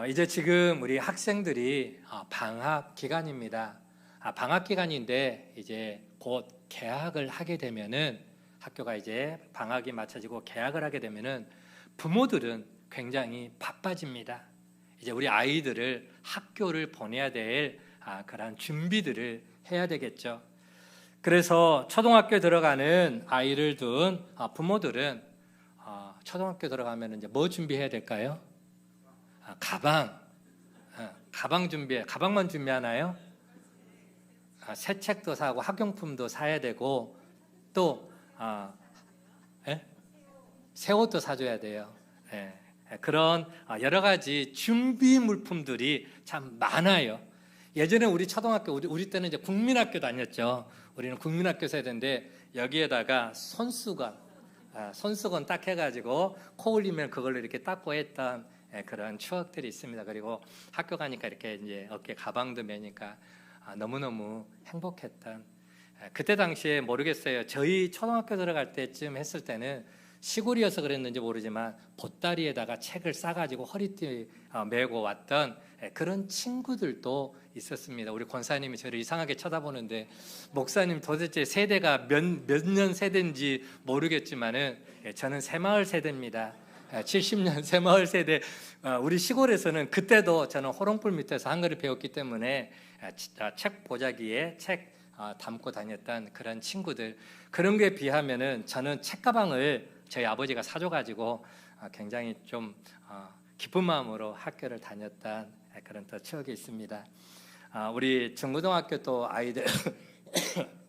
이제 지금 우리 학생들이 방학 기간입니다. 방학 기간인데 이제 곧 개학을 하게 되면은 학교가 이제 방학이 맞춰지고 개학을 하게 되면은 부모들은 굉장히 바빠집니다. 이제 우리 아이들을 학교를 보내야 될 그런 준비들을 해야 되겠죠. 그래서 초등학교에 들어가는 아이를 둔 부모들은 초등학교 들어가면 이제 뭐 준비해야 될까요? 가방 준비해. 가방만 준비하나요? 새 책도 사고 학용품도 사야 되고 또 새 옷도 사줘야 돼요. 그런 여러 가지 준비 물품들이 참 많아요. 예전에 우리 초등학교 우리 때는 이제 국민학교 다녔죠. 우리는 국민학교 세대인데 여기에다가 손수건 딱 해가지고 코 흘리면 그걸로 이렇게 닦고 했던 그런 추억들이 있습니다. 그리고 학교 가니까 이렇게 이제 어깨 가방도 매니까 너무너무 행복했던 그때 당시에 모르겠어요. 저희 초등학교 들어갈 때쯤 했을 때는 시골이어서 그랬는지 모르지만 보따리에다가 책을 싸가지고 허리띠 메고 왔던 그런 친구들도 있었습니다. 우리 권사님이 저를 이상하게 쳐다보는데 목사님 도대체 세대가 몇 년 세대인지 모르겠지만은 저는 새마을 세대입니다. 70년 새마을 세대. 우리 시골에서는 그때도 저는 호롱불 밑에서 한글을 배웠기 때문에 책 보자기에 책 담고 다녔던 그런 친구들, 그런 게 비하면은 저는 책가방을 저희 아버지가 사줘가지고 굉장히 좀 기쁜 마음으로 학교를 다녔던 그런 또 추억이 있습니다. 우리 중고등학교 또 아이들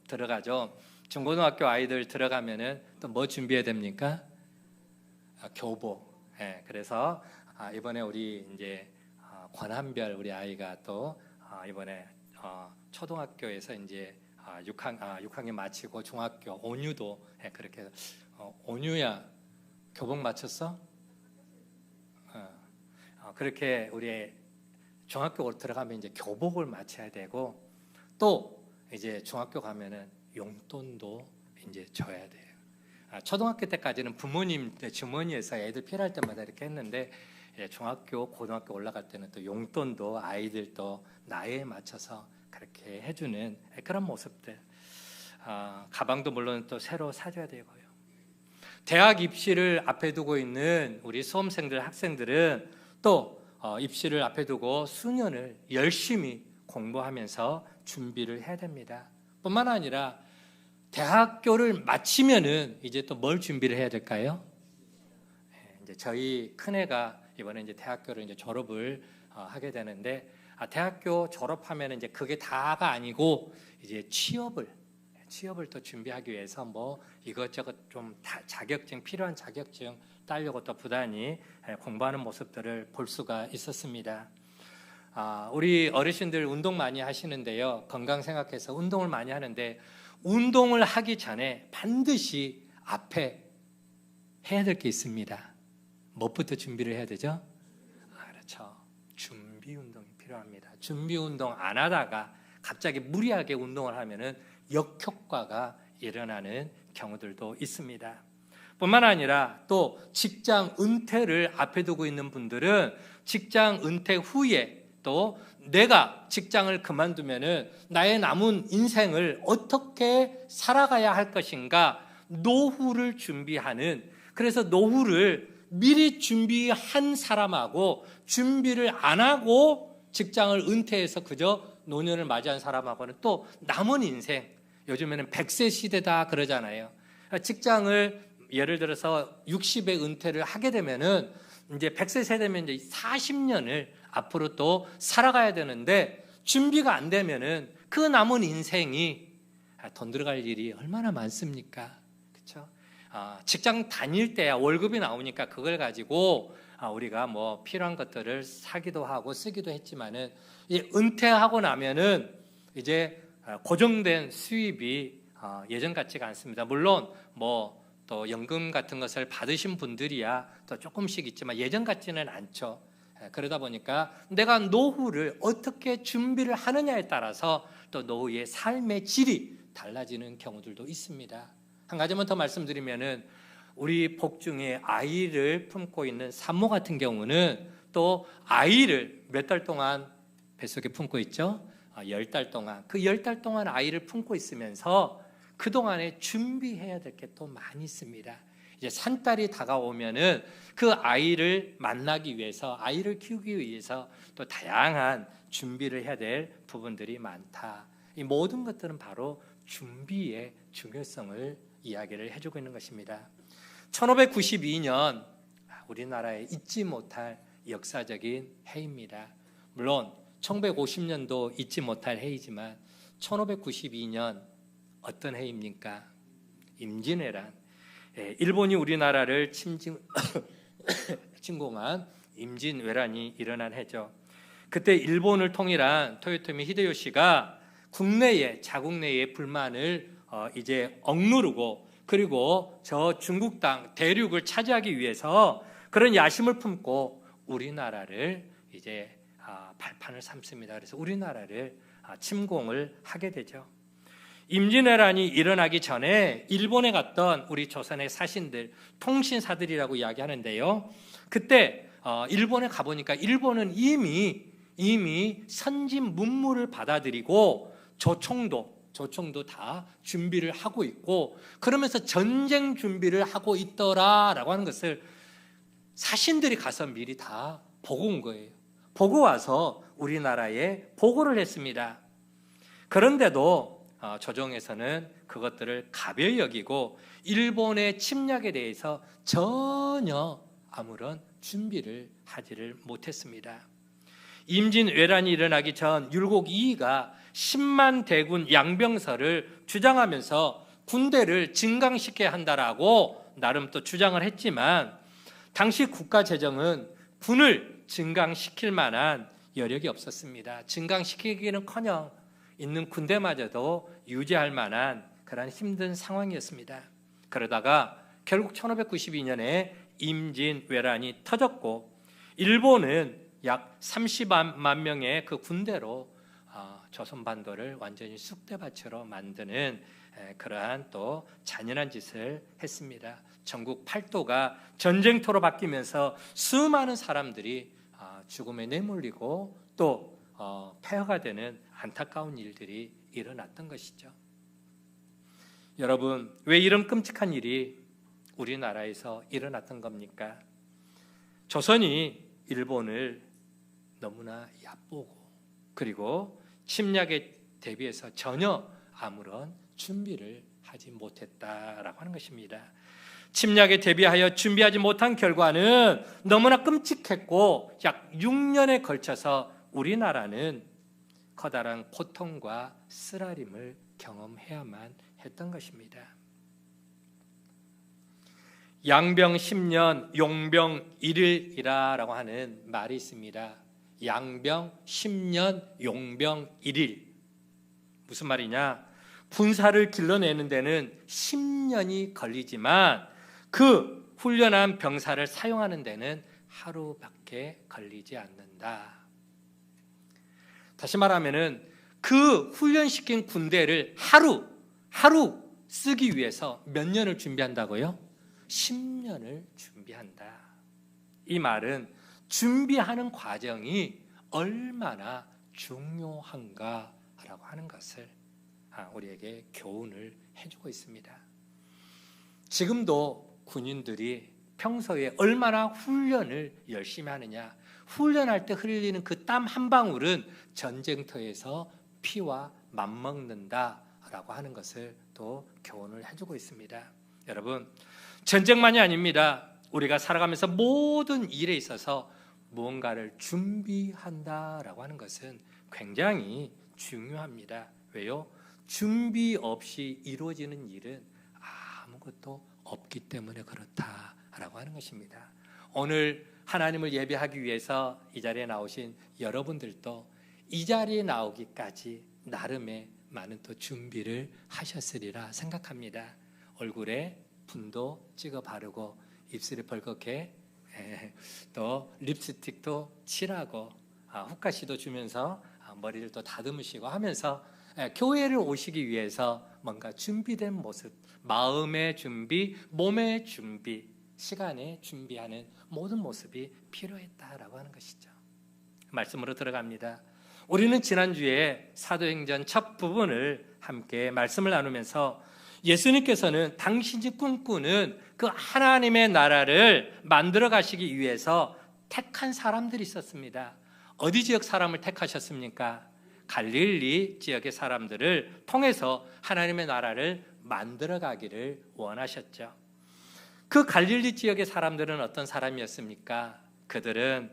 들어가죠. 중고등학교 아이들 들어가면은 또 뭐 준비해야 됩니까? 교복. 그래서 이번에 우리 이제 권한별 우리 아이가 또 이번에 초등학교에서 이제 6학년 마치고 중학교 온유도 그렇게 온유야 교복 마쳤어? 그렇게 우리 중학교 들어가면 이제 교복을 마쳐야 되고 또 이제 중학교 가면은 용돈도 이제 줘야 돼요. 초등학교 때까지는 부모님 주머니에서 애들 필요할 때마다 이렇게 했는데 중학교, 고등학교 올라갈 때는 또 용돈도 아이들 또 나이에 맞춰서 그렇게 해주는 그런 모습들. 가방도 물론 또 새로 사줘야 되고요. 대학 입시를 앞에 두고 있는 우리 수험생들, 학생들은 또 입시를 앞에 두고 수년을 열심히 공부하면서 준비를 해야 됩니다. 뿐만 아니라 대학교를 마치면은 이제 또 뭘 준비를 해야 될까요? 이제 저희 큰애가 이번에 이제 대학교를 이제 졸업을 하게 되는데 대학교 졸업하면 이제 그게 다가 아니고 이제 취업을 또 준비하기 위해서 뭐 이것저것 좀 자격증 필요한 자격증 따려고 또 부단히 공부하는 모습들을 볼 수가 있었습니다. 우리 어르신들 운동 많이 하시는데요. 건강 생각해서 운동을 많이 하는데 운동을 하기 전에 반드시 앞에 해야 될 게 있습니다. 무엇부터 준비를 해야 되죠? 그렇죠. 준비 운동이 필요합니다. 준비 운동 안 하다가 갑자기 무리하게 운동을 하면은 역효과가 일어나는 경우들도 있습니다. 뿐만 아니라 또 직장 은퇴를 앞에 두고 있는 분들은 직장 은퇴 후에 또 내가 직장을 그만두면은 나의 남은 인생을 어떻게 살아가야 할 것인가 노후를 준비하는, 그래서 노후를 미리 준비한 사람하고 준비를 안 하고 직장을 은퇴해서 그저 노년을 맞이한 사람하고는 또 남은 인생, 요즘에는 100세 시대다 그러잖아요. 직장을 예를 들어서 60에 은퇴를 하게 되면은 이제 100세 세대면 이제 40년을 앞으로 또 살아가야 되는데 준비가 안 되면은 그 남은 인생이 돈 들어갈 일이 얼마나 많습니까? 그렇죠? 직장 다닐 때야 월급이 나오니까 그걸 가지고 우리가 뭐 필요한 것들을 사기도 하고 쓰기도 했지만은 이제 은퇴하고 나면은 이제 고정된 수입이 예전 같지가 않습니다. 물론 뭐 또 연금 같은 것을 받으신 분들이야 또 조금씩 있지만 예전 같지는 않죠. 그러다 보니까 내가 노후를 어떻게 준비를 하느냐에 따라서 또 노후의 삶의 질이 달라지는 경우들도 있습니다. 한 가지만 더 말씀드리면은 우리 복중에 아이를 품고 있는 산모 같은 경우는 또 아이를 몇 달 동안 뱃속에 품고 있죠? 10달 동안. 그 10달 동안 아이를 품고 있으면서 그동안에 준비해야 될 게 또 많이 있습니다. 이제 산딸이 다가오면은 그 아이를 만나기 위해서, 아이를 키우기 위해서 또 다양한 준비를 해야 될 부분들이 많다. 이 모든 것들은 바로 준비의 중요성을 이야기를 해주고 있는 것입니다. 1592년 우리나라의 잊지 못할 역사적인 해입니다. 물론 1950년도 잊지 못할 해이지만 1592년 어떤 해입니까? 임진왜란. 일본이 우리나라를 침공한 임진왜란이 일어난 해죠. 그때 일본을 통일한 토요토미 히데요시가 국내에, 자국 내의 불만을 이제 억누르고, 그리고 저 중국 땅 대륙을 차지하기 위해서 그런 야심을 품고 우리나라를 이제 발판을 삼습니다. 그래서 우리나라를 침공을 하게 되죠. 임진왜란이 일어나기 전에 일본에 갔던 우리 조선의 사신들, 통신사들이라고 이야기하는데요. 그때 일본에 가보니까 일본은 이미 선진 문물을 받아들이고 조총도 다 준비를 하고 있고, 그러면서 전쟁 준비를 하고 있더라라고 하는 것을 사신들이 가서 미리 다 보고 온 거예요. 보고 와서 우리나라에 보고를 했습니다. 그런데도 조정에서는 그것들을 가벼이 여기고 일본의 침략에 대해서 전혀 아무런 준비를 하지를 못했습니다. 임진왜란이 일어나기 전 율곡 이이가 10만 대군 양병설을 주장하면서 군대를 증강시켜야 한다라고 나름 또 주장을 했지만, 당시 국가 재정은 군을 증강시킬 만한 여력이 없었습니다. 증강시키기는커녕 있는 군대마저도 유지할 만한 그런 힘든 상황이었습니다. 그러다가 결국 1592년에 임진왜란이 터졌고, 일본은 약 30만 명의 그 군대로 조선반도를 완전히 쑥대밭으로 만드는 그러한 또 잔인한 짓을 했습니다. 전국 8도가 전쟁터로 바뀌면서 수많은 사람들이 죽음에 내몰리고 또 폐허가 되는 안타까운 일들이 일어났던 것이죠. 여러분, 왜 이런 끔찍한 일이 우리나라에서 일어났던 겁니까? 조선이 일본을 너무나 얕보고, 그리고 침략에 대비해서 전혀 아무런 준비를 하지 못했다라고 하는 것입니다. 침략에 대비하여 준비하지 못한 결과는 너무나 끔찍했고, 약 6년에 걸쳐서 우리나라는 커다란 고통과 쓰라림을 경험해야만 했던 것입니다. 양병 10년 용병 1일이라고 하는 말이 있습니다. 양병 10년 용병 1일. 무슨 말이냐? 군사를 길러내는 데는 10년이 걸리지만 그 훈련한 병사를 사용하는 데는 하루밖에 걸리지 않는다. 다시 말하면은 그 훈련시킨 군대를 하루 쓰기 위해서 몇 년을 준비한다고요? 10년을 준비한다. 이 말은 준비하는 과정이 얼마나 중요한가라고 하는 것을 우리에게 교훈을 해주고 있습니다. 지금도 군인들이 평소에 얼마나 훈련을 열심히 하느냐, 훈련할 때 흘리는 그 땀 한 방울은 전쟁터에서 피와 맞먹는다라고 하는 것을 또 교훈을 해주고 있습니다. 여러분, 전쟁만이 아닙니다. 우리가 살아가면서 모든 일에 있어서 무언가를 준비한다라고 하는 것은 굉장히 중요합니다. 왜요? 준비 없이 이루어지는 일은 아무것도 없기 때문에 그렇다라고 하는 것입니다. 오늘 하나님을 예배하기 위해서 이 자리에 나오신 여러분들도 이 자리에 나오기까지 나름의 많은 또 준비를 하셨으리라 생각합니다. 얼굴에 분도 찍어 바르고 입술이 벌겋게 또 립스틱도 칠하고 훅가시도 주면서 머리를 또 다듬으시고 하면서 교회를 오시기 위해서 뭔가 준비된 모습, 마음의 준비, 몸의 준비, 시간에 준비하는 모든 모습이 필요했다라고 하는 것이죠. 말씀으로 들어갑니다. 우리는 지난주에 사도행전 첫 부분을 함께 말씀을 나누면서 예수님께서는 당신이 꿈꾸는 그 하나님의 나라를 만들어 가시기 위해서 택한 사람들이 있었습니다. 어디 지역 사람을 택하셨습니까? 갈릴리 지역의 사람들을 통해서 하나님의 나라를 만들어 가기를 원하셨죠. 그 갈릴리 지역의 사람들은 어떤 사람이었습니까? 그들은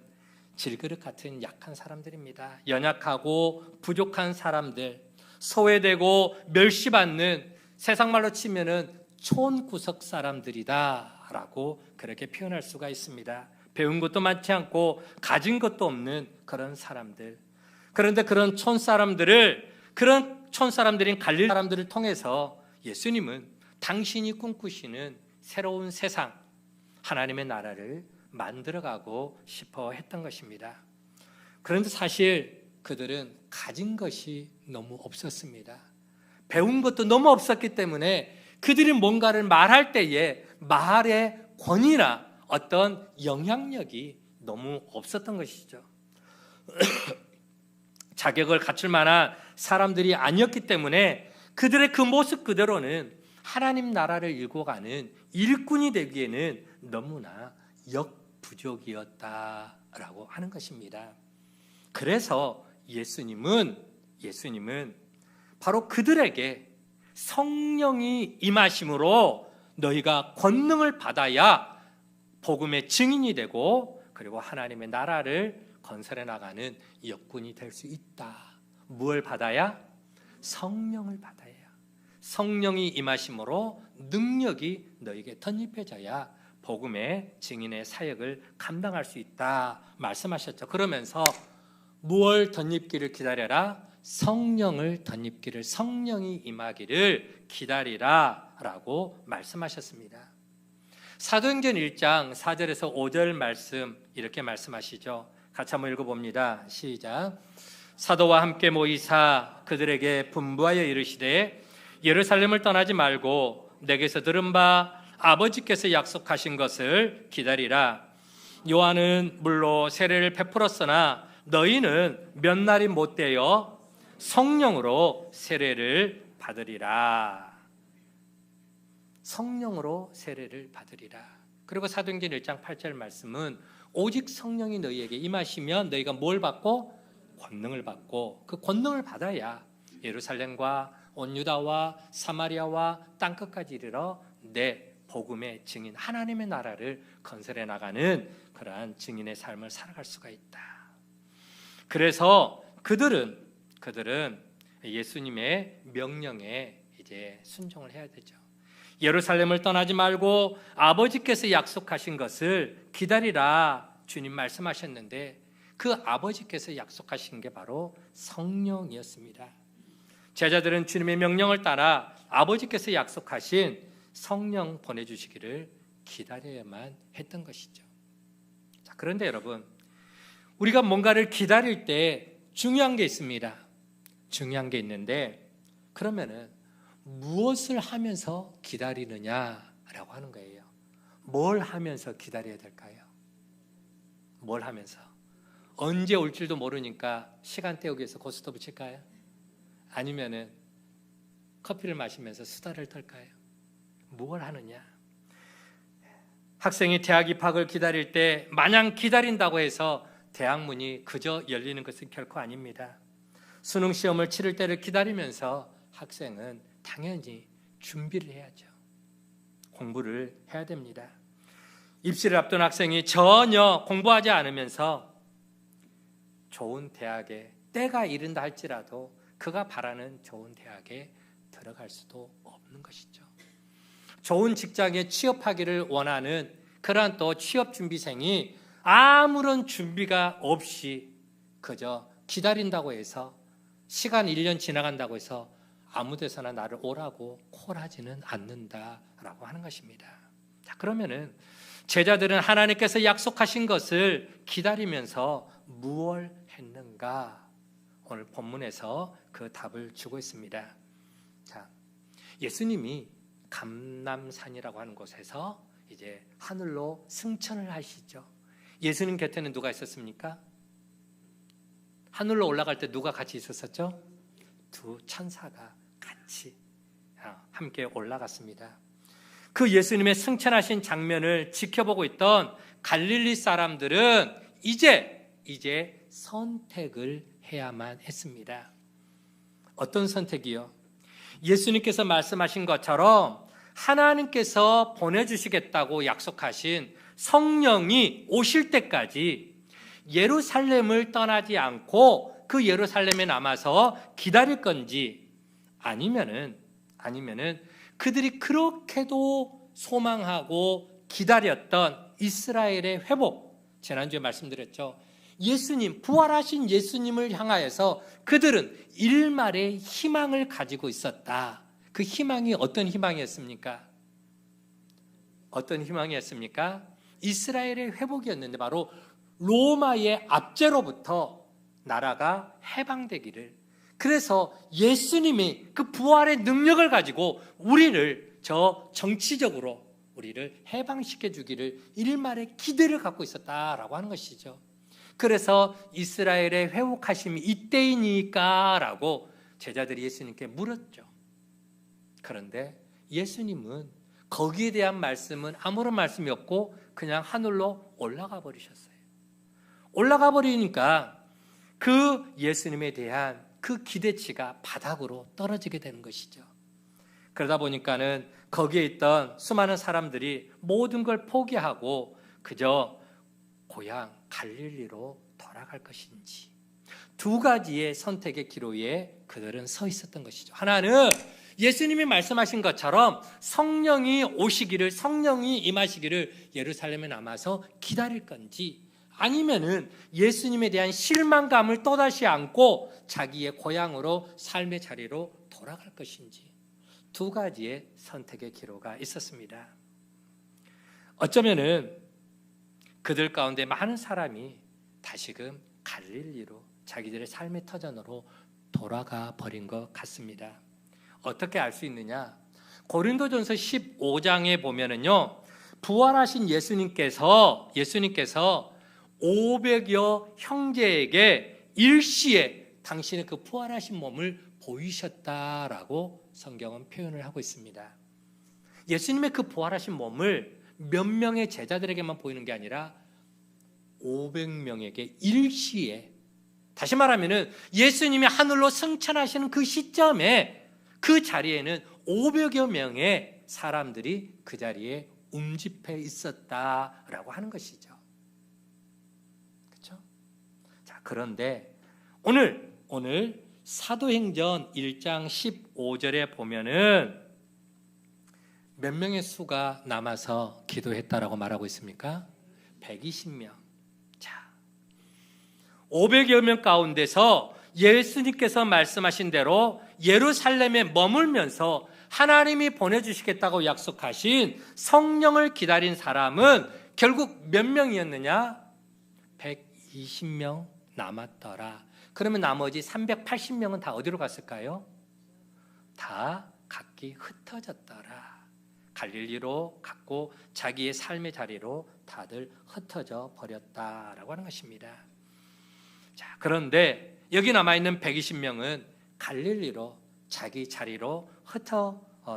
질그릇 같은 약한 사람들입니다. 연약하고 부족한 사람들, 소외되고 멸시받는, 세상 말로 치면은 촌구석 사람들이다라고 그렇게 표현할 수가 있습니다. 배운 것도 많지 않고 가진 것도 없는 그런 사람들. 그런데 그런 촌사람들인 갈릴리 사람들을 통해서 예수님은 당신이 꿈꾸시는 새로운 세상, 하나님의 나라를 만들어가고 싶어 했던 것입니다. 그런데 사실 그들은 가진 것이 너무 없었습니다. 배운 것도 너무 없었기 때문에 그들이 뭔가를 말할 때에 말의 권위나 어떤 영향력이 너무 없었던 것이죠. 자격을 갖출 만한 사람들이 아니었기 때문에 그들의 그 모습 그대로는 하나님 나라를 일궈가는 일꾼이 되기에는 너무나 역부족이었다라고 하는 것입니다. 그래서 예수님은 바로 그들에게 성령이 임하심으로 너희가 권능을 받아야 복음의 증인이 되고 그리고 하나님의 나라를 건설해 나가는 역군이 될 수 있다. 무엇을 받아야? 성령을 받아야. 성령이 임하심으로 능력이 너에게 덧입혀져야 복음의 증인의 사역을 감당할 수 있다 말씀하셨죠. 그러면서 무엇을 덧입기를 기다려라? 성령을 덧입기를, 성령이 임하기를 기다리라 라고 말씀하셨습니다. 사도행전 1장 4절에서 5절 말씀 이렇게 말씀하시죠. 같이 한번 읽어봅니다. 시작. 사도와 함께 모이사 그들에게 분부하여 이르시되 예루살렘을 떠나지 말고 내게서 들은 바 아버지께서 약속하신 것을 기다리라. 요한은 물로 세례를 베풀었으나 너희는 몇 날이 못되어 성령으로 세례를 받으리라. 성령으로 세례를 받으리라. 그리고 사도행전 1장 8절 말씀은 오직 성령이 너희에게 임하시면 너희가 뭘 받고? 권능을 받고 그 권능을 받아야 예루살렘과 온 유다와 사마리아와 땅끝까지 이르러 내 복음의 증인, 하나님의 나라를 건설해 나가는 그러한 증인의 삶을 살아갈 수가 있다. 그래서 그들은 예수님의 명령에 이제 순종을 해야 되죠. 예루살렘을 떠나지 말고 아버지께서 약속하신 것을 기다리라 주님 말씀하셨는데 그 아버지께서 약속하신 게 바로 성령이었습니다. 제자들은 주님의 명령을 따라 아버지께서 약속하신 성령 보내주시기를 기다려야만 했던 것이죠. 자, 그런데 여러분, 우리가 뭔가를 기다릴 때 중요한 게 있습니다. 중요한 게 있는데 그러면은 무엇을 하면서 기다리느냐라고 하는 거예요. 뭘 하면서 기다려야 될까요? 뭘 하면서? 언제 올 줄도 모르니까 시간 때우기 위해서 고스톱을 칠까요? 아니면은 커피를 마시면서 수다를 떨까요? 뭘 하느냐? 학생이 대학 입학을 기다릴 때 마냥 기다린다고 해서 대학 문이 그저 열리는 것은 결코 아닙니다. 수능 시험을 치를 때를 기다리면서 학생은 당연히 준비를 해야죠. 공부를 해야 됩니다. 입시를 앞둔 학생이 전혀 공부하지 않으면서 좋은 대학에 때가 이른다 할지라도 그가 바라는 좋은 대학에 들어갈 수도 없는 것이죠. 좋은 직장에 취업하기를 원하는 그러한 또 취업준비생이 아무런 준비가 없이 그저 기다린다고 해서 시간 1년 지나간다고 해서 아무 데서나 나를 오라고 콜하지는 않는다라고 하는 것입니다. 자, 그러면은 제자들은 하나님께서 약속하신 것을 기다리면서 무엇을 했는가? 오늘 본문에서 그 답을 주고 있습니다. 자, 예수님이 감람산이라고 하는 곳에서 이제 하늘로 승천을 하시죠. 예수님 곁에는 누가 있었습니까? 하늘로 올라갈 때 누가 같이 있었었죠? 두 천사가 같이 함께 올라갔습니다. 그 예수님의 승천하신 장면을 지켜보고 있던 갈릴리 사람들은 이제 선택을 해야만 했습니다. 어떤 선택이요? 예수님께서 말씀하신 것처럼 하나님께서 보내주시겠다고 약속하신 성령이 오실 때까지 예루살렘을 떠나지 않고 그 예루살렘에 남아서 기다릴 건지, 아니면은 그들이 그렇게도 소망하고 기다렸던 이스라엘의 회복, 지난주에 말씀드렸죠. 예수님, 부활하신 예수님을 향하여서 그들은 일말의 희망을 가지고 있었다. 그 희망이 어떤 희망이었습니까? 어떤 희망이었습니까? 이스라엘의 회복이었는데, 바로 로마의 압제로부터 나라가 해방되기를, 그래서 예수님이 그 부활의 능력을 가지고 우리를 정치적으로 우리를 해방시켜 주기를 일말의 기대를 갖고 있었다라고 하는 것이죠. 그래서 이스라엘의 회복하심이 이때이니까 라고 제자들이 예수님께 물었죠. 그런데 예수님은 거기에 대한 말씀은 아무런 말씀이 없고 그냥 하늘로 올라가 버리셨어요. 올라가 버리니까 그 예수님에 대한 그 기대치가 바닥으로 떨어지게 되는 것이죠. 그러다 보니까는 거기에 있던 수많은 사람들이 모든 걸 포기하고 그저 고향 갈릴리로 돌아갈 것인지, 두 가지의 선택의 기로에 그들은 서 있었던 것이죠. 하나는 예수님이 말씀하신 것처럼 성령이 오시기를, 성령이 임하시기를 예루살렘에 남아서 기다릴 건지, 아니면은 예수님에 대한 실망감을 또다시 안고 자기의 고향으로, 삶의 자리로 돌아갈 것인지, 두 가지의 선택의 기로가 있었습니다. 어쩌면은 그들 가운데 많은 사람이 다시금 갈릴리로, 자기들의 삶의 터전으로 돌아가 버린 것 같습니다. 어떻게 알 수 있느냐? 고린도전서 15장에 보면은요, 부활하신 예수님께서 500여 형제에게 일시에 당신의 그 부활하신 몸을 보이셨다라고 성경은 표현을 하고 있습니다. 예수님의 그 부활하신 몸을 몇 명의 제자들에게만 보이는 게 아니라 500명에게 일시에, 다시 말하면은 예수님이 하늘로 승천하시는 그 시점에 그 자리에는 500여 명의 사람들이 그 자리에 움집해 있었다라고 하는 것이죠. 그렇죠? 자, 그런데 오늘 사도행전 1장 15절에 보면은 몇 명의 수가 남아서 기도했다라고 말하고 있습니까? 120명. 자, 500여 명 가운데서 예수님께서 말씀하신 대로 예루살렘에 머물면서 하나님이 보내주시겠다고 약속하신 성령을 기다린 사람은 결국 몇 명이었느냐? 120명 남았더라. 그러면 나머지 380명은 다 어디로 갔을까요? 다 각기 흩어졌더라. 갈릴리로 갔고 자기의 삶의 자리로 다들 흩어져 버렸다라고 하는 것입니다. 자, 그런데 여기 남아있는 120명은 갈릴리로 자기 자리로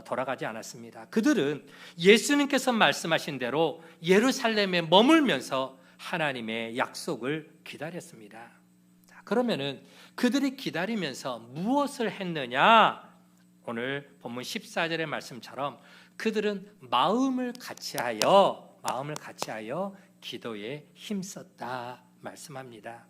돌아가지 않았습니다. 그들은 예수님께서 말씀하신 대로 예루살렘에 머물면서 하나님의 약속을 기다렸습니다. 자, 그러면은 그들이 기다리면서 무엇을 했느냐? 오늘 본문 14절의 말씀처럼 그들은 마음을 같이하여 기도에 힘썼다 말씀합니다.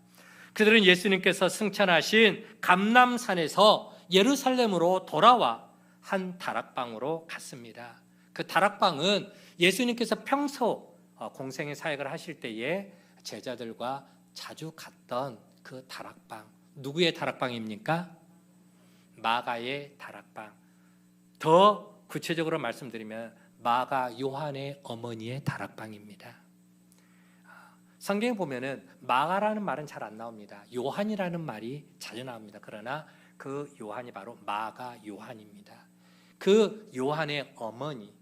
그들은 예수님께서 승천하신 감람산에서 예루살렘으로 돌아와 한 다락방으로 갔습니다. 그 다락방은 예수님께서 평소 공생의 사역을 하실 때에 제자들과 자주 갔던 그 다락방. 누구의 다락방입니까? 마가의 다락방. 더 구체적으로 말씀드리면 마가 요한의 어머니의 다락방입니다. 성경에 보면은 마가라는 말은 잘 안 나옵니다. 요한이라는 말이 자주 나옵니다. 그러나 그 요한이 바로 마가 요한입니다. 그 요한의 어머니,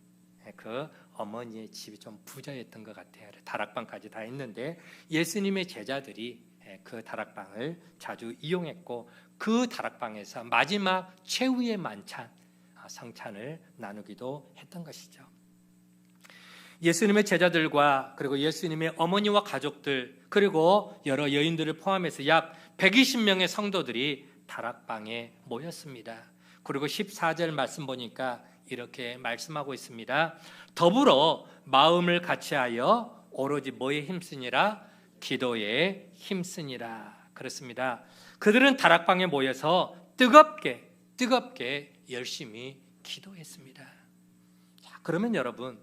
그 어머니의 집이 좀 부자였던 것 같아요. 다락방까지 다 했는데 예수님의 제자들이 그 다락방을 자주 이용했고 그 다락방에서 마지막 최후의 만찬, 성찬을 나누기도 했던 것이죠. 예수님의 제자들과 그리고 예수님의 어머니와 가족들 그리고 여러 여인들을 포함해서 약 120명의 성도들이 다락방에 모였습니다. 그리고 14절 말씀 보니까 이렇게 말씀하고 있습니다. 더불어 마음을 같이하여 오로지 뭐에 힘쓰니라? 기도에 힘쓰니라. 그렇습니다. 그들은 다락방에 모여서 뜨겁게 열심히 기도했습니다. 자, 그러면 여러분,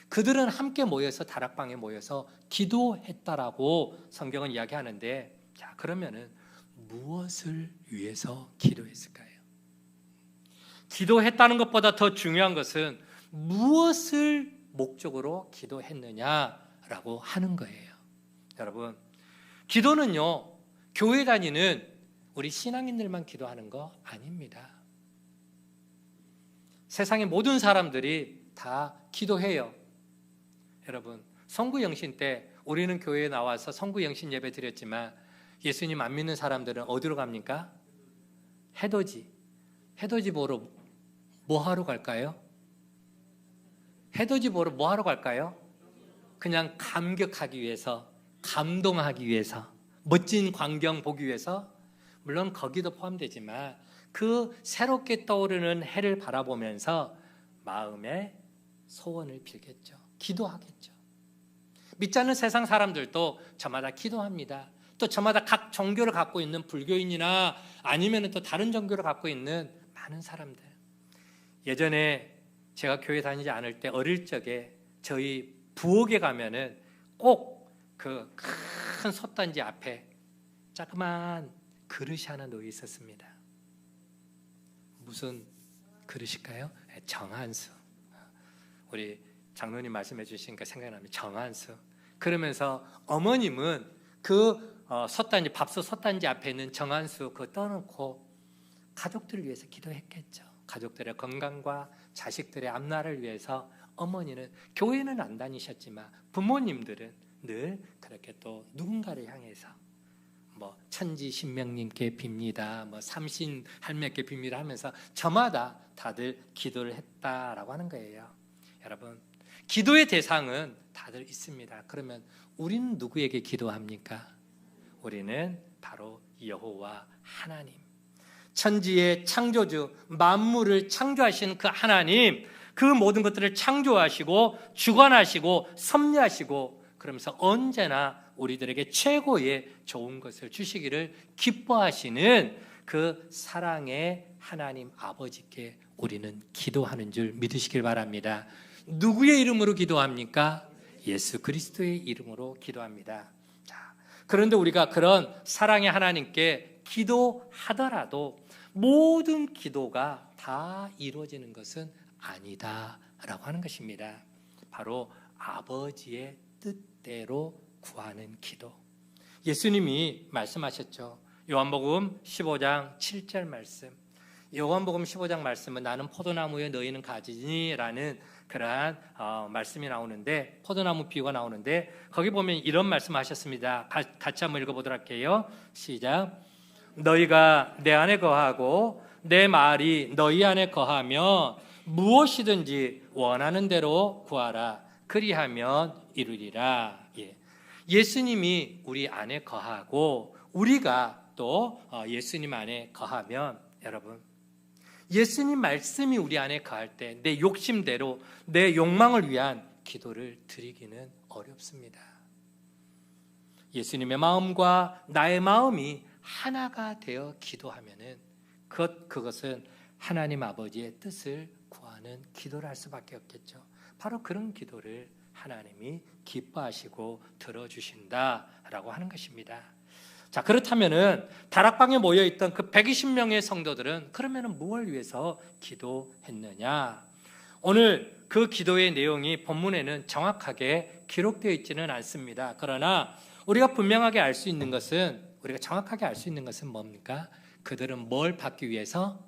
그들은 함께 모여서 다락방에 모여서 기도했다라고 성경은 이야기하는데, 자, 그러면은 무엇을 위해서 기도했을까요? 기도했다는 것보다 더 중요한 것은 무엇을 목적으로 기도했느냐라고 하는 거예요. 여러분, 기도는요, 교회 다니는 우리 신앙인들만 기도하는 거 아닙니다. 세상의 모든 사람들이 다 기도해요. 여러분, 성구영신 때 우리는 교회에 나와서 성구영신 예배 드렸지만 예수님 안 믿는 사람들은 어디로 갑니까? 해돋이 보러 뭐 하러 갈까요? 해돋이 보러 뭐 하러 갈까요? 그냥 감격하기 위해서, 감동하기 위해서, 멋진 광경 보기 위해서, 물론 거기도 포함되지만 그 새롭게 떠오르는 해를 바라보면서 마음의 소원을 빌겠죠. 기도하겠죠. 믿지 않는 세상 사람들도 저마다 기도합니다. 또 저마다 각 종교를 갖고 있는 불교인이나 아니면 또 다른 종교를 갖고 있는 많은 사람들. 예전에 제가 교회 다니지 않을 때 어릴 적에 저희 부엌에 가면은 꼭 그 큰 솥단지 앞에 자그마한 그릇이 하나 놓여 있었습니다. 무슨 그릇일까요? 정한수. 우리 장로님 말씀해 주시니까 생각나면 정한수. 그러면서 어머님은 그 솥단지, 밥솥 솥단지 앞에 있는 정한수 그거 떠놓고 가족들을 위해서 기도했겠죠. 가족들의 건강과 자식들의 앞날을 위해서 어머니는 교회는 안 다니셨지만 부모님들은 늘 그렇게 또 누군가를 향해서 뭐 천지 신명님께 빕니다, 뭐 삼신 할매께 빕니다 하면서 저마다 다들 기도를 했다라고 하는 거예요. 여러분, 기도의 대상은 다들 있습니다. 그러면 우리는 누구에게 기도합니까? 우리는 바로 여호와 하나님, 천지의 창조주, 만물을 창조하신 그 하나님, 그 모든 것들을 창조하시고 주관하시고 섭리하시고 그러면서 언제나 우리들에게 최고의 좋은 것을 주시기를 기뻐하시는 그 사랑의 하나님 아버지께 우리는 기도하는 줄 믿으시길 바랍니다. 누구의 이름으로 기도합니까? 예수 그리스도의 이름으로 기도합니다. 자, 그런데 우리가 그런 사랑의 하나님께 기도하더라도 모든 기도가 다 이루어지는 것은 아니다라고 하는 것입니다. 바로 아버지의 뜻대로 구하는 기도. 예수님이 말씀하셨죠. 요한복음 15장 7절 말씀. 요한복음 15장 말씀은 나는 포도나무에 너희는 가지니라는 그러한 말씀이 나오는데, 포도나무 비유가 나오는데 거기 보면 이런 말씀하셨습니다. 같이 한번 읽어보도록 할게요. 시작. 너희가 내 안에 거하고 내 말이 너희 안에 거하면 무엇이든지 원하는 대로 구하라. 그리하면 이루리라. 예수님이 우리 안에 거하고 우리가 또 예수님 안에 거하면, 여러분, 예수님 말씀이 우리 안에 거할 때 내 욕심대로 내 욕망을 위한 기도를 드리기는 어렵습니다. 예수님의 마음과 나의 마음이 하나가 되어 기도하면은 그것은 하나님 아버지의 뜻을 구하는 기도를 할 수밖에 없겠죠. 바로 그런 기도를 하나님이 기뻐하시고 들어주신다라고 하는 것입니다. 자, 그렇다면은 다락방에 모여 있던 그 120명의 성도들은 그러면은 무엇을 위해서 기도했느냐? 오늘 그 기도의 내용이 본문에는 정확하게 기록되어 있지는 않습니다. 그러나 우리가 분명하게 알 수 있는 것은, 우리가 정확하게 알 수 있는 것은 뭡니까? 그들은 뭘 받기 위해서?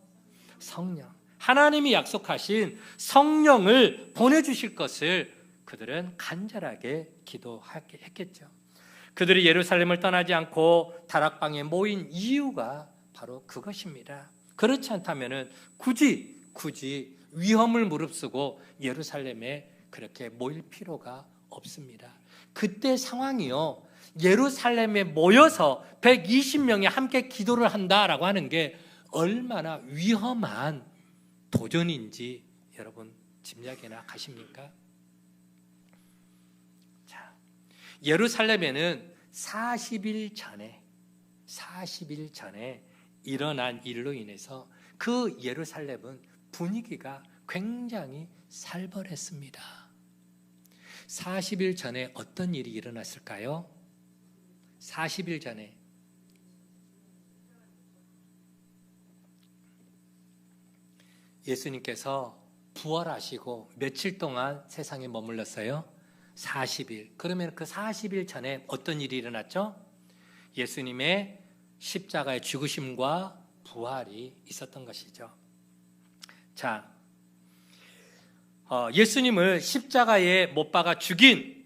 성령, 하나님이 약속하신 성령을 보내주실 것을 그들은 간절하게 기도했겠죠. 그들이 예루살렘을 떠나지 않고 다락방에 모인 이유가 바로 그것입니다. 그렇지 않다면 굳이 위험을 무릅쓰고 예루살렘에 그렇게 모일 필요가 없습니다. 그때 상황이요, 예루살렘에 모여서 120명이 함께 기도를 한다라고 하는 게 얼마나 위험한 도전인지 여러분 짐작이나 가십니까? 자, 예루살렘에는 40일 전에 일어난 일로 인해서 그 예루살렘은 분위기가 굉장히 살벌했습니다. 40일 전에 어떤 일이 일어났을까요? 40일 전에 예수님께서 부활하시고 며칠 동안 세상에 머물렀어요? 40일. 그러면 그 40일 전에 어떤 일이 일어났죠? 예수님의 십자가의 죽으심과 부활이 있었던 것이죠. 자, 예수님을 십자가에 못 박아 죽인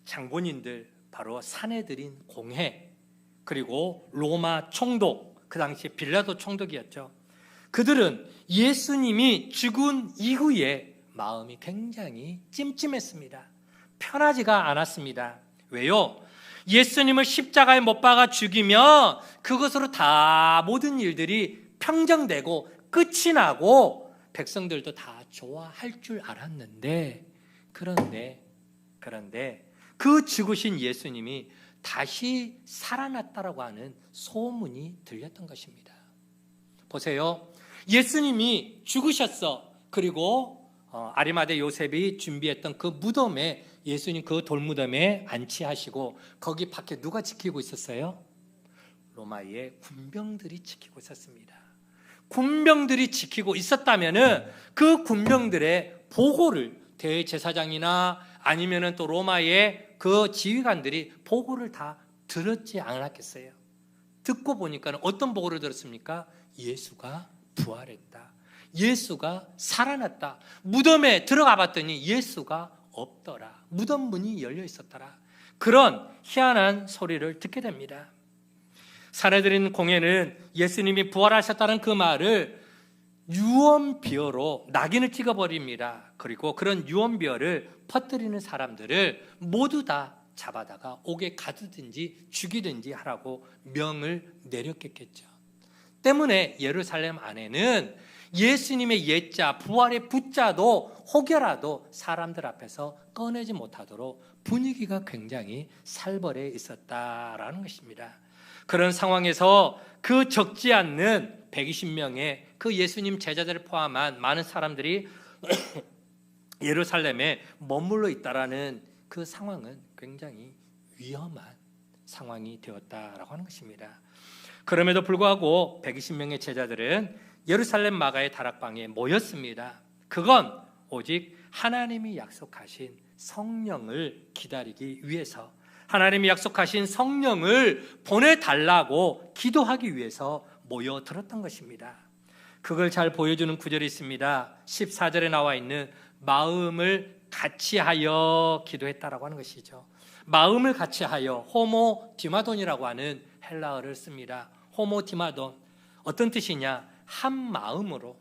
장본인들, 바로 사내들인 공회, 그리고 로마 총독, 그 당시 빌라도 총독이었죠. 그들은 예수님이 죽은 이후에 마음이 굉장히 찜찜했습니다. 편하지가 않았습니다. 왜요? 예수님을 십자가에 못 박아 죽이면 그것으로 다 모든 일들이 평정되고 끝이 나고 백성들도 다 좋아할 줄 알았는데, 그런데 그 죽으신 예수님이 다시 살아났다라고 하는 소문이 들렸던 것입니다. 보세요. 예수님이 죽으셨어. 그리고 아리마대 요셉이 준비했던 그 무덤에, 예수님 그 돌무덤에 안치하시고 거기 밖에 누가 지키고 있었어요? 로마의 군병들이 지키고 있었습니다. 군병들이 지키고 있었다면은 그 군병들의 보고를 대제사장이나 아니면은 또 로마의 그 지휘관들이 보고를 다 들었지 않았겠어요? 듣고 보니까 어떤 보고를 들었습니까? 예수가 부활했다. 예수가 살아났다. 무덤에 들어가 봤더니 예수가 없더라. 무덤 문이 열려 있었더라. 그런 희한한 소리를 듣게 됩니다. 사내들인 공회는 예수님이 부활하셨다는 그 말을 유언비어로 낙인을 찍어버립니다. 그리고 그런 유언비어를 퍼뜨리는 사람들을 모두 다 잡아다가 옥에 가두든지 죽이든지 하라고 명을 내렸겠죠. 때문에 예루살렘 안에는 예수님의 옛자, 부활의 부자도 혹여라도 사람들 앞에서 꺼내지 못하도록 분위기가 굉장히 살벌해 있었다라는 것입니다. 그런 상황에서 그 적지 않는 120명의 그 예수님 제자들을 포함한 많은 사람들이 예루살렘에 머물러 있다라는 그 상황은 굉장히 위험한 상황이 되었다라고 하는 것입니다. 그럼에도 불구하고 120명의 제자들은 예루살렘 마가의 다락방에 모였습니다. 그건 오직 하나님이 약속하신 성령을 기다리기 위해서, 하나님이 약속하신 성령을 보내달라고 기도하기 위해서 모여들었던 것입니다. 그걸 잘 보여주는 구절이 있습니다. 14절에 나와 있는 마음을 같이하여 기도했다라고 하는 것이죠. 마음을 같이하여 호모 디마돈이라고 하는 헬라어를 씁니다. 호모 디마돈, 어떤 뜻이냐? 한 마음으로,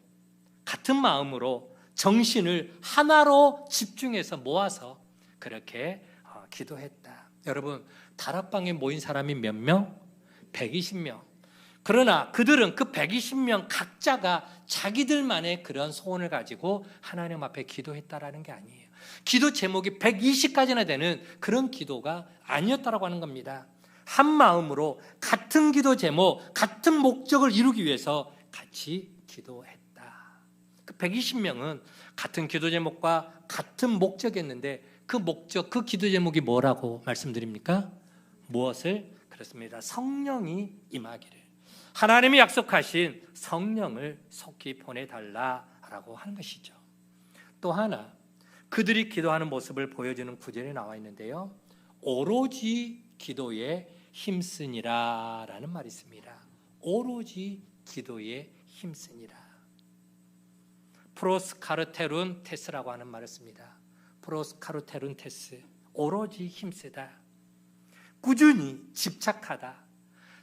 같은 마음으로 정신을 하나로 집중해서 모아서 그렇게 기도했다. 여러분, 다락방에 모인 사람이 몇 명? 120명. 그러나 그들은 그 120명 각자가 자기들만의 그런 소원을 가지고 하나님 앞에 기도했다라는 게 아니에요. 기도 제목이 120가지나 되는 그런 기도가 아니었다라고 하는 겁니다. 한 마음으로 같은 기도 제목, 같은 목적을 이루기 위해서 같이 기도했다. 그 120명은 같은 기도 제목과 같은 목적이었는데 그 목적, 그 기도 제목이 뭐라고 말씀드립니까? 무엇을? 그렇습니다. 성령이 임하기를. 하나님이 약속하신 성령을 속히 보내달라라고 하는 것이죠. 또 하나, 그들이 기도하는 모습을 보여주는 구절이 나와 있는데요. 오로지 기도에 힘쓰니라 라는 말이 있습니다. 오로지 기도에 힘쓰니라. 프로스카르테룬 테스라고 하는 말을 씁니다. 프로스카르테룬 테스, 오로지 힘쓰다, 꾸준히 집착하다,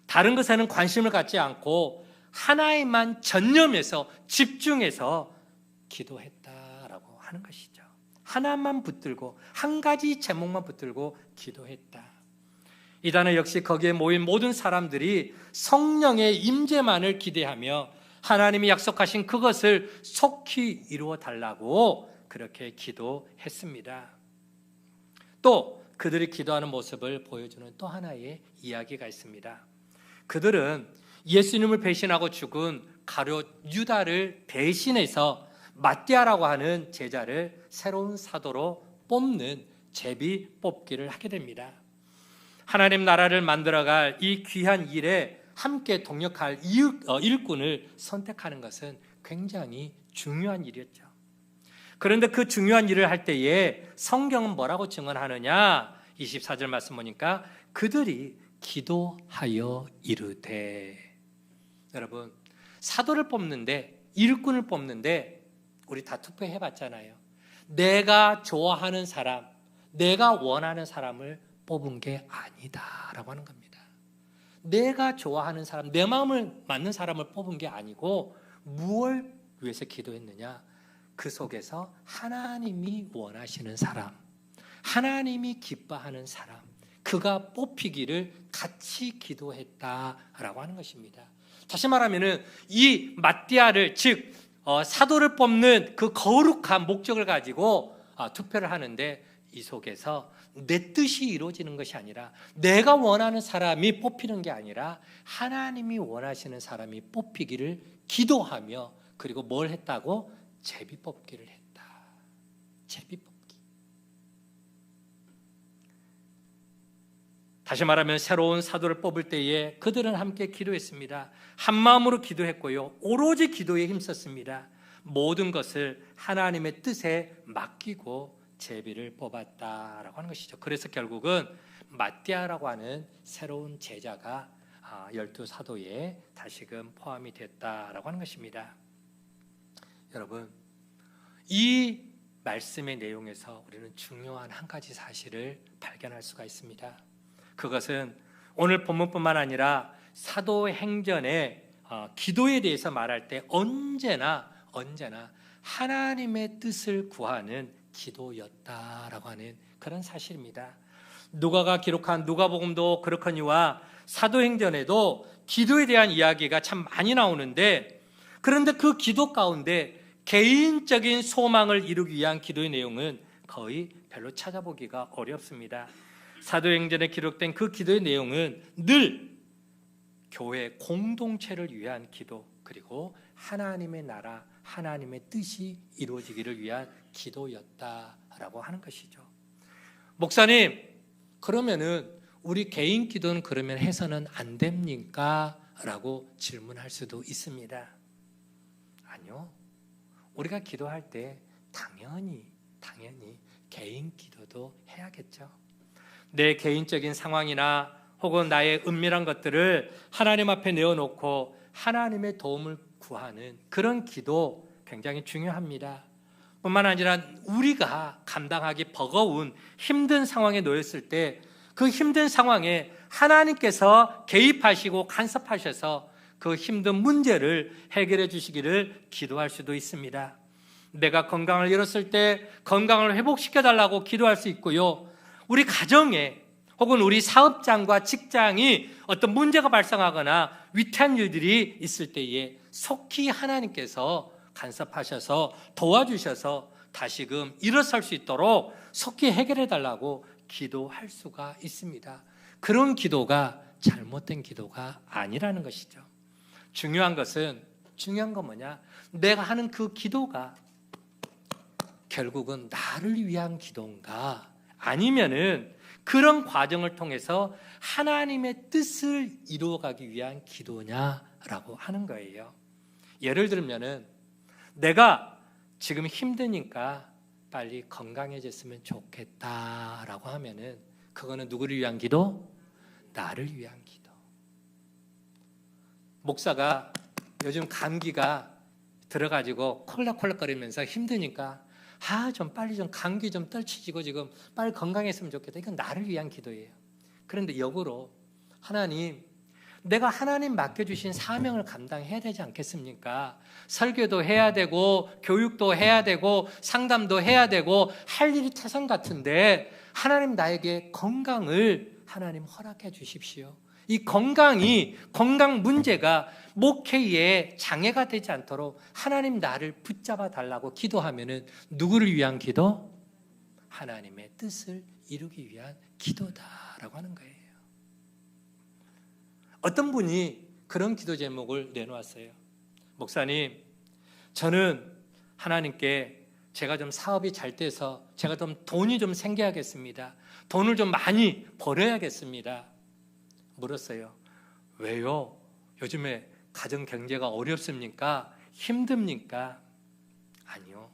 다른 것에는 관심을 갖지 않고 하나에만 전념해서 집중해서 기도했다라고 하는 것이죠. 하나만 붙들고 한 가지 제목만 붙들고 기도했다. 이 단어 역시 거기에 모인 모든 사람들이 성령의 임재만을 기대하며 하나님이 약속하신 그것을 속히 이루어 달라고 그렇게 기도했습니다. 또 그들이 기도하는 모습을 보여주는 또 하나의 이야기가 있습니다. 그들은 예수님을 배신하고 죽은 가룟 유다를 대신해서 마띠아라고 하는 제자를 새로운 사도로 뽑는 제비 뽑기를 하게 됩니다. 하나님 나라를 만들어갈 이 귀한 일에 함께 동역할 일꾼을 선택하는 것은 굉장히 중요한 일이었죠. 그런데 그 중요한 일을 할 때에 성경은 뭐라고 증언하느냐? 24절 말씀 보니까 그들이 기도하여 이르되. 여러분, 사도를 뽑는데, 일꾼을 뽑는데 우리 다 투표해 봤잖아요. 내가 좋아하는 사람, 내가 원하는 사람을 뽑은 게 아니다라고 하는 겁니다. 내가 좋아하는 사람, 내 마음을 맞는 사람을 뽑은 게 아니고 무엇을 위해서 기도했느냐? 그 속에서 하나님이 원하시는 사람, 하나님이 기뻐하는 사람, 그가 뽑히기를 같이 기도했다라고 하는 것입니다. 다시 말하면 이 마띠아를, 즉 사도를 뽑는 그 거룩한 목적을 가지고 투표를 하는데, 이 속에서 내 뜻이 이루어지는 것이 아니라, 내가 원하는 사람이 뽑히는 게 아니라 하나님이 원하시는 사람이 뽑히기를 기도하며, 그리고 뭘 했다고? 제비 뽑기를 했다. 제비 뽑기. 다시 말하면 새로운 사도를 뽑을 때에 그들은 함께 기도했습니다. 한 마음으로 기도했고요, 오로지 기도에 힘썼습니다. 모든 것을 하나님의 뜻에 맡기고 제비를 뽑았다라고 하는 것이죠. 그래서 결국은 마띠아라고 하는 새로운 제자가 12사도에 다시금 포함이 됐다라고 하는 것입니다. 여러분, 이 말씀의 내용에서 우리는 중요한 한 가지 사실을 발견할 수가 있습니다. 그것은 오늘 본문뿐만 아니라 사도행전의 기도에 대해서 말할 때 언제나 하나님의 뜻을 구하는 기도였다라고 하는 그런 사실입니다. 누가가 기록한 누가복음도 그렇거니와 사도행전에도 기도에 대한 이야기가 참 많이 나오는데, 그런데 그 기도 가운데 개인적인 소망을 이루기 위한 기도의 내용은 거의 별로 찾아보기가 어렵습니다. 사도행전에 기록된 그 기도의 내용은 늘 교회 공동체를 위한 기도, 그리고 하나님의 나라, 하나님의 뜻이 이루어지기를 위한 기도였다라고 하는 것이죠. 목사님, 그러면은 우리 개인 기도는 그러면 해서는 안 됩니까? 라고 질문할 수도 있습니다. 아니요. 우리가 기도할 때 당연히 개인 기도도 해야겠죠. 내 개인적인 상황이나 혹은 나의 은밀한 것들을 하나님 앞에 내어놓고 하나님의 도움을 구하는 그런 기도 굉장히 중요합니다. 뿐만 아니라 우리가 감당하기 버거운 힘든 상황에 놓였을 때 그 힘든 상황에 하나님께서 개입하시고 간섭하셔서 그 힘든 문제를 해결해 주시기를 기도할 수도 있습니다. 내가 건강을 잃었을 때 건강을 회복시켜 달라고 기도할 수 있고요, 우리 가정에 혹은 우리 사업장과 직장이 어떤 문제가 발생하거나 위태한 일들이 있을 때에 속히 하나님께서 간섭하셔서 도와주셔서 다시금 일어설 수 있도록 속히 해결해 달라고 기도할 수가 있습니다. 그런 기도가 잘못된 기도가 아니라는 것이죠. 중요한 건 뭐냐? 내가 하는 그 기도가 결국은 나를 위한 기도인가, 아니면은 그런 과정을 통해서 하나님의 뜻을 이루어가기 위한 기도냐라고 하는 거예요. 예를 들면은 내가 지금 힘드니까 빨리 건강해졌으면 좋겠다라고 하면은 그거는 누구를 위한 기도? 나를 위한 기도. 목사가 요즘 감기가 들어가지고 콜락콜락거리면서 힘드니까 좀 빨리 좀 감기 좀 떨치지고 지금 빨리 건강했으면 좋겠다. 이건 나를 위한 기도예요. 그런데 역으로 하나님, 내가 하나님 맡겨주신 사명을 감당해야 되지 않겠습니까? 설교도 해야 되고 교육도 해야 되고 상담도 해야 되고 할 일이 태산 같은데 하나님 나에게 건강을 하나님 허락해 주십시오. 이 건강 문제가 목회에 장애가 되지 않도록 하나님 나를 붙잡아 달라고 기도하면은 누구를 위한 기도? 하나님의 뜻을 이루기 위한 기도다라고 하는 거예요. 어떤 분이 그런 기도 제목을 내놓았어요. 목사님, 저는 하나님께 제가 좀 사업이 잘 돼서 제가 좀 돈이 좀 생겨야겠습니다. 돈을 좀 많이 벌어야겠습니다. 물었어요. 왜요? 요즘에 가정 경제가 어렵습니까? 힘듭니까? 아니요.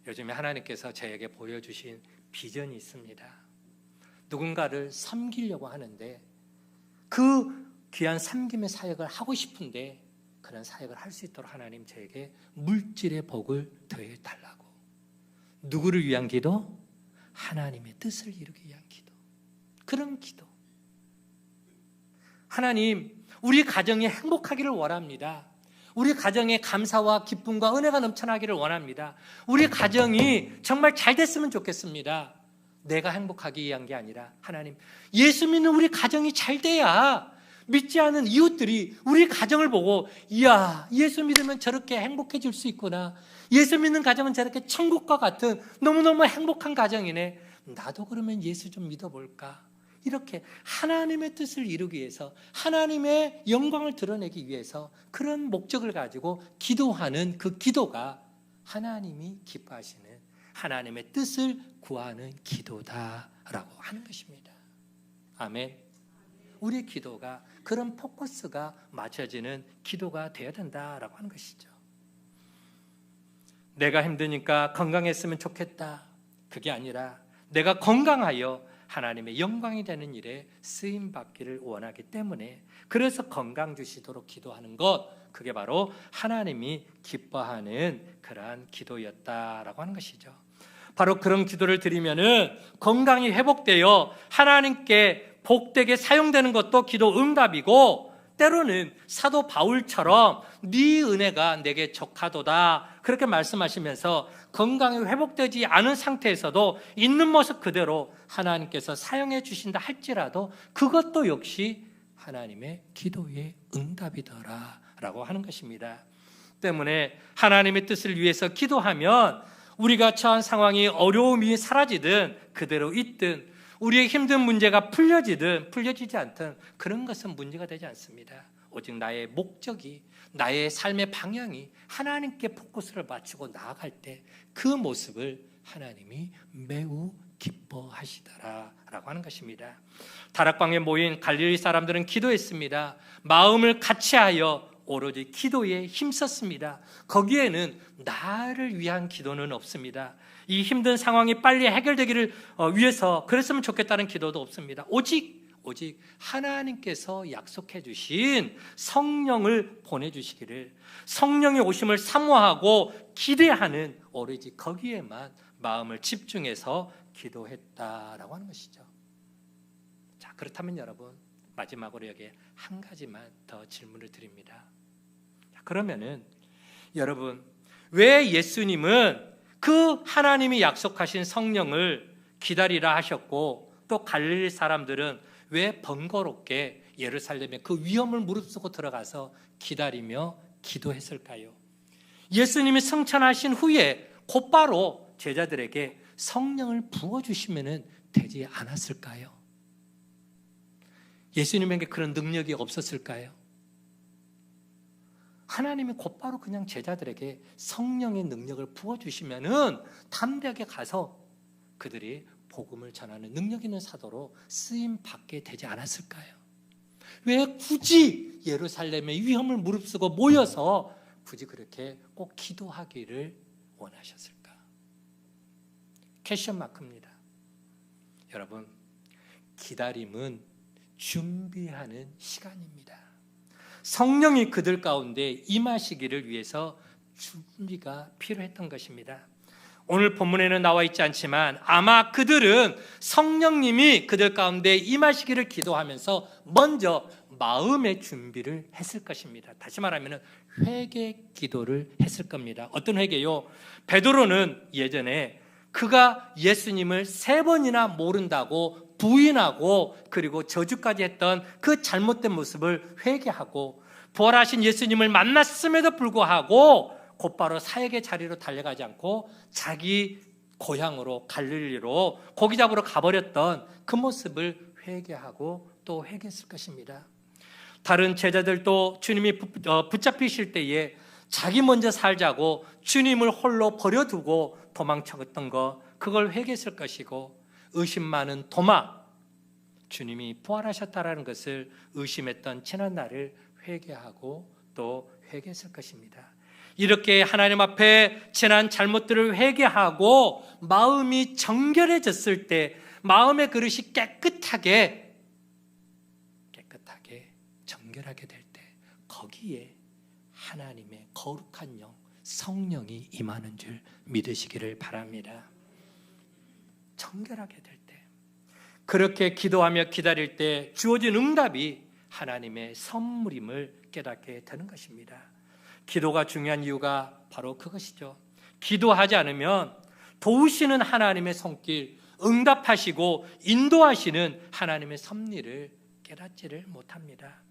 요즘에 하나님께서 저에게 보여주신 비전이 있습니다. 누군가를 섬기려고 하는데 그 귀한 섬김의 사역을 하고 싶은데 그런 사역을 할 수 있도록 하나님 저에게 물질의 복을 더해 달라고. 누구를 위한 기도? 하나님의 뜻을 이루기 위한 기도. 그런 기도. 하나님, 우리 가정이 행복하기를 원합니다. 우리 가정에 감사와 기쁨과 은혜가 넘쳐나기를 원합니다. 우리 가정이 정말 잘 됐으면 좋겠습니다. 내가 행복하기 위한 게 아니라 하나님, 예수 믿는 우리 가정이 잘 돼야 믿지 않은 이웃들이 우리 가정을 보고 이야, 예수 믿으면 저렇게 행복해질 수 있구나. 예수 믿는 가정은 저렇게 천국과 같은 너무너무 행복한 가정이네. 나도 그러면 예수 좀 믿어볼까? 이렇게 하나님의 뜻을 이루기 위해서 하나님의 영광을 드러내기 위해서 그런 목적을 가지고 기도하는 그 기도가 하나님이 기뻐하시는 하나님의 뜻을 구하는 기도다라고 하는 것입니다. 아멘. 우리의 기도가 그런 포커스가 맞춰지는 기도가 되어야 된다라고 하는 것이죠. 내가 힘드니까 건강했으면 좋겠다. 그게 아니라 내가 건강하여 하나님의 영광이 되는 일에 쓰임받기를 원하기 때문에 그래서 건강 주시도록 기도하는 것, 그게 바로 하나님이 기뻐하는 그러한 기도였다라고 하는 것이죠. 바로 그런 기도를 드리면은 건강이 회복되어 하나님께 복되게 사용되는 것도 기도 응답이고, 때로는 사도 바울처럼 네 은혜가 내게 적하도다 그렇게 말씀하시면서 건강이 회복되지 않은 상태에서도 있는 모습 그대로 하나님께서 사용해 주신다 할지라도 그것도 역시 하나님의 기도의 응답이더라라고 하는 것입니다. 때문에 하나님의 뜻을 위해서 기도하면 우리가 처한 상황이 어려움이 사라지든 그대로 있든 우리의 힘든 문제가 풀려지든 풀려지지 않든 그런 것은 문제가 되지 않습니다. 오직 나의 목적이, 나의 삶의 방향이 하나님께 포커스를 맞추고 나아갈 때 그 모습을 하나님이 매우 기뻐하시더라라고 하는 것입니다. 다락방에 모인 갈릴리 사람들은 기도했습니다. 마음을 같이하여 오로지 기도에 힘썼습니다. 거기에는 나를 위한 기도는 없습니다. 이 힘든 상황이 빨리 해결되기를 위해서 그랬으면 좋겠다는 기도도 없습니다. 오직 하나님께서 약속해 주신 성령을 보내주시기를, 성령의 오심을 사모하고 기대하는 오로지 거기에만 마음을 집중해서 기도했다라고 하는 것이죠. 자, 그렇다면 여러분, 마지막으로 여기에 한 가지만 더 질문을 드립니다. 자, 그러면은 여러분, 왜 예수님은 그 하나님이 약속하신 성령을 기다리라 하셨고 또 갈릴리 사람들은 왜 번거롭게 예루살렘에 그 위험을 무릅쓰고 들어가서 기다리며 기도했을까요? 예수님이 승천하신 후에 곧바로 제자들에게 성령을 부어주시면 되지 않았을까요? 예수님에게 그런 능력이 없었을까요? 하나님이 곧바로 그냥 제자들에게 성령의 능력을 부어주시면은 담대하게 가서 그들이 복음을 전하는 능력 있는 사도로 쓰임 받게 되지 않았을까요? 왜 굳이 예루살렘의 위험을 무릅쓰고 모여서 굳이 그렇게 꼭 기도하기를 원하셨을까? 퀘스천 마크입니다. 여러분, 기다림은 준비하는 시간입니다. 성령이 그들 가운데 임하시기를 위해서 준비가 필요했던 것입니다. 오늘 본문에는 나와 있지 않지만 아마 그들은 성령님이 그들 가운데 임하시기를 기도하면서 먼저 마음의 준비를 했을 것입니다. 다시 말하면 회개 기도를 했을 겁니다. 어떤 회개요? 베드로는 예전에 그가 예수님을 3번이나 모른다고 부인하고 그리고 저주까지 했던 그 잘못된 모습을 회개하고 부활하신 예수님을 만났음에도 불구하고 곧바로 사역의 자리로 달려가지 않고 자기 고향으로 갈릴리로 고기 잡으러 가버렸던 그 모습을 회개하고 또 회개했을 것입니다. 다른 제자들도 주님이 붙잡히실 때에 자기 먼저 살자고 주님을 홀로 버려두고 도망쳤던 거, 그걸 회개했을 것이고, 의심 많은 도마, 주님이 부활하셨다라는 것을 의심했던 지난날을 회개하고 또 회개했을 것입니다. 이렇게 하나님 앞에 지난 잘못들을 회개하고 마음이 정결해졌을 때, 마음의 그릇이 깨끗하게 정결하게 될 때, 거기에 하나님의 거룩한 영, 성령이 임하는 줄 믿으시기를 바랍니다. 정결하게 될 때, 그렇게 기도하며 기다릴 때 주어진 응답이 하나님의 선물임을 깨닫게 되는 것입니다. 기도가 중요한 이유가 바로 그것이죠. 기도하지 않으면 도우시는 하나님의 손길, 응답하시고 인도하시는 하나님의 섭리를 깨닫지를 못합니다.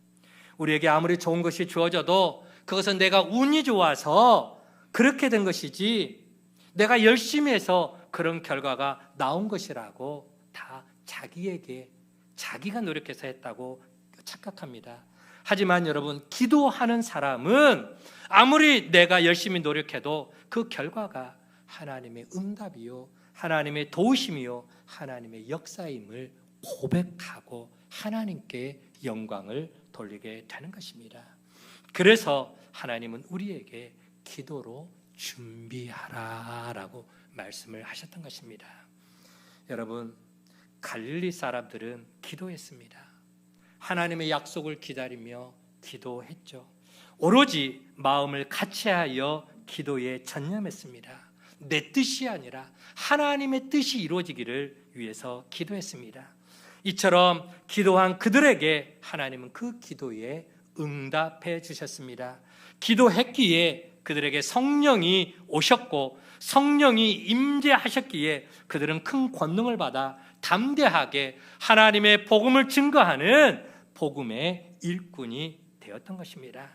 우리에게 아무리 좋은 것이 주어져도 그것은 내가 운이 좋아서 그렇게 된 것이지, 내가 열심히 해서 그런 결과가 나온 것이라고 다 자기에게, 자기가 노력해서 했다고 착각합니다. 하지만 여러분, 기도하는 사람은 아무리 내가 열심히 노력해도 그 결과가 하나님의 응답이요, 하나님의 도우심이요, 하나님의 역사임을 고백하고 하나님께 영광을 돌리게 되는 것입니다. 그래서 하나님은 우리에게 기도로 준비하라라고 말씀을 하셨던 것입니다. 여러분, 갈릴리 사람들은 기도했습니다. 하나님의 약속을 기다리며 기도했죠. 오로지 마음을 같이하여 기도에 전념했습니다. 내 뜻이 아니라 하나님의 뜻이 이루어지기를 위해서 기도했습니다. 이처럼 기도한 그들에게 하나님은 그 기도에 응답해 주셨습니다. 기도했기에 그들에게 성령이 오셨고 성령이 임재하셨기에 그들은 큰 권능을 받아 담대하게 하나님의 복음을 증거하는 복음의 일꾼이 되었던 것입니다.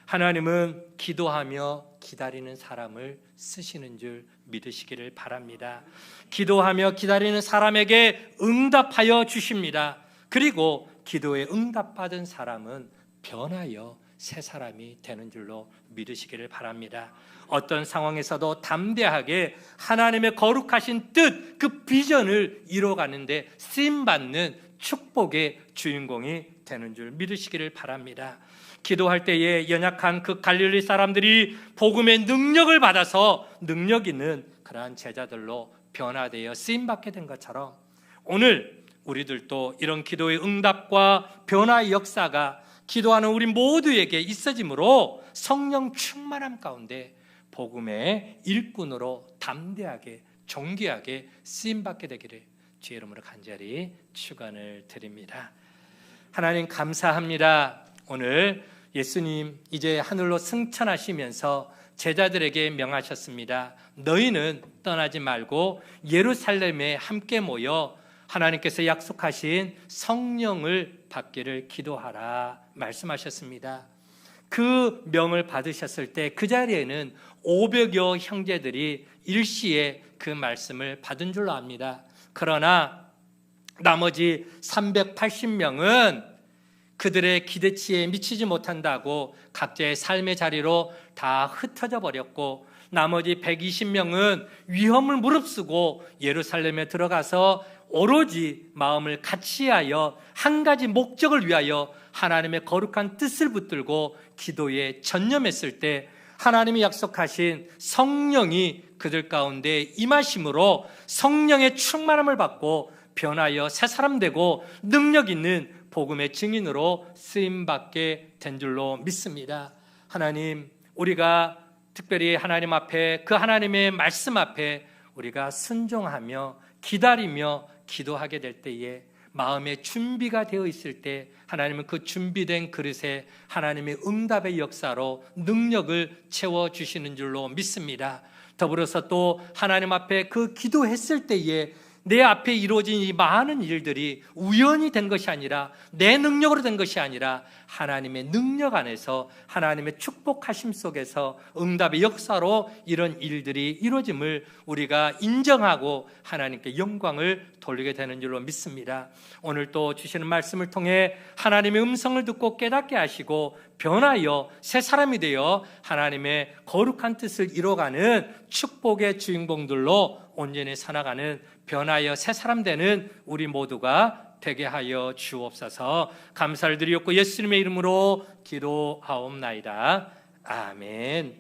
하나님은 기도하며 기다리는 사람을 쓰시는 줄 믿으시기를 바랍니다. 기도하며 기다리는 사람에게 응답하여 주십니다. 그리고 기도에 응답받은 사람은 변하여 새 사람이 되는 줄로 믿으시기를 바랍니다. 어떤 상황에서도 담대하게 하나님의 거룩하신 뜻, 그 비전을 이루어가는데 쓰임받는 축복의 주인공이 되는 줄 믿으시기를 바랍니다. 기도할 때에 연약한 그 갈릴리 사람들이 복음의 능력을 받아서 능력 있는 그러한 제자들로 변화되어 쓰임받게 된 것처럼, 오늘 우리들도 이런 기도의 응답과 변화의 역사가 기도하는 우리 모두에게 있어지므로 성령 충만함 가운데 복음의 일꾼으로 담대하게 존귀하게 쓰임받게 되기를 주의 이름으로 간절히 축원을 드립니다. 하나님 감사합니다. 오늘 예수님 이제 하늘로 승천하시면서 제자들에게 명하셨습니다. 너희는 떠나지 말고 예루살렘에 함께 모여 하나님께서 약속하신 성령을 받기를 기도하라 말씀하셨습니다. 그 명을 받으셨을 때 그 자리에는 500여 형제들이 일시에 그 말씀을 받은 줄로 압니다. 그러나 나머지 380명은 그들의 기대치에 미치지 못한다고 각자의 삶의 자리로 다 흩어져 버렸고, 나머지 120명은 위험을 무릅쓰고 예루살렘에 들어가서 오로지 마음을 같이하여 한 가지 목적을 위하여 하나님의 거룩한 뜻을 붙들고 기도에 전념했을 때 하나님이 약속하신 성령이 그들 가운데 임하심으로 성령의 충만함을 받고 변하여 새 사람 되고 능력 있는 복음의 증인으로 쓰임받게 된 줄로 믿습니다. 하나님, 우리가 특별히 하나님 앞에, 그 하나님의 말씀 앞에 우리가 순종하며 기다리며 기도하게 될 때에 마음의 준비가 되어 있을 때 하나님은 그 준비된 그릇에 하나님의 응답의 역사로 능력을 채워주시는 줄로 믿습니다. 더불어서 또 하나님 앞에 그 기도했을 때에 내 앞에 이루어진 이 많은 일들이 우연히 된 것이 아니라, 내 능력으로 된 것이 아니라 하나님의 능력 안에서, 하나님의 축복하심 속에서 응답의 역사로 이런 일들이 이루어짐을 우리가 인정하고 하나님께 영광을 돌리게 되는 줄로 믿습니다. 오늘 또 주시는 말씀을 통해 하나님의 음성을 듣고 깨닫게 하시고 변하여 새 사람이 되어 하나님의 거룩한 뜻을 이뤄가는 축복의 주인공들로 온전히 살아가는, 변하여 새 사람 되는 우리 모두가 되게 하여 주옵소서. 감사를 드리옵고 예수님의 이름으로 기도하옵나이다. 아멘.